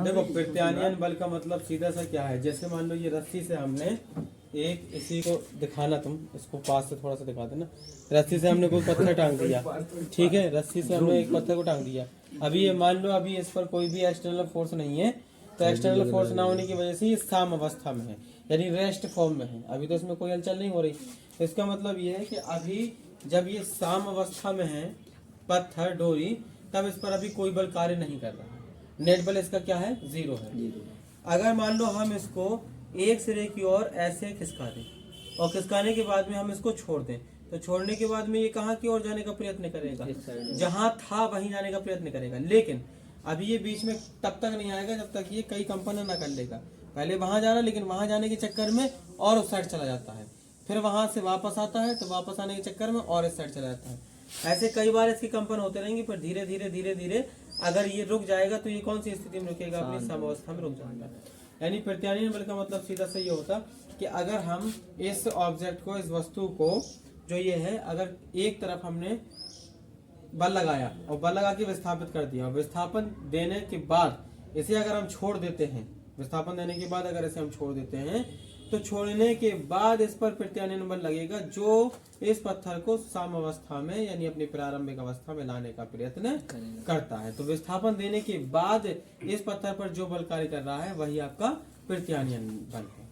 देखो प्रत्यानयन बल का मतलब सीधा सा क्या है, जैसे मान लो ये रस्सी से हमने एक, इसी को दिखाना, तुम इसको पास से थोड़ा सा दिखा देना। रस्सी से हमने कोई पत्थर टांग दिया, ठीक है, रस्सी से हमने एक पत्थर को टांग दिया। अभी ये मान लो अभी इस पर कोई भी एक्सटर्नल फोर्स नहीं है, तो एक्सटर्नल फोर्स ना होने की वजह से ये साम अवस्था में है, यानी रेस्ट फॉर्म में है। अभी तो इसमें कोई हलचल नहीं हो रही। तो इसका मतलब ये है कि अभी जब ये साम अवस्था में है पत्थर डोरी, तब इस पर अभी कोई बल कार्य नहीं कर रहा है। नेट बल इसका क्या है, 0 है। अगर मान लो हम इसको एक सिरे की ओर ऐसे खिसका दें और खिसकाने के बाद में हम इसको छोड़ दें, तो छोड़ने के बाद में ये कहाँ की ओर जाने का प्रयत्न करेगा, जहां था वहीं जाने का प्रयत्न करेगा। लेकिन अभी ये बीच में तब तक नहीं आएगा जब तक ये कई कंपन ना कर लेगा। पहले वहां जाना, लेकिन वहां जाने के चक्कर में और उस साइड चला जाता है, फिर वहां से वापस आता है, तो वापस आने के चक्कर में और इस साइड चला जाता है। ऐसे कई बार इसके कंपन होते रहेंगे, पर धीरे धीरे धीरे धीरे अगर ये रुक जाएगा तो ये कौन सी स्थिति में रुकेगा, अपनी साम्यावस्था में रुक जाएगा। यानी प्रत्यानयन बल का मतलब सीधा सा ये होता कि अगर हम इस ऑब्जेक्ट को, इस वस्तु को जो ये है, अगर एक तरफ हमने बल लगाया और बल लगा के विस्थापित कर दिया, और विस्थापन देने के बाद इसे अगर हम छोड़ देते हैं, विस्थापन देने के बाद अगर इसे हम छोड़ देते हैं, तो छोड़ने के बाद इस पर प्रत्यानयन बल लगेगा जो इस पत्थर को साम्यावस्था में, यानी अपनी प्रारंभिक अवस्था में लाने का प्रयत्न करता है। तो विस्थापन देने के बाद इस पत्थर पर जो बल कार्य कर रहा है वही आपका प्रत्यानयन बल है।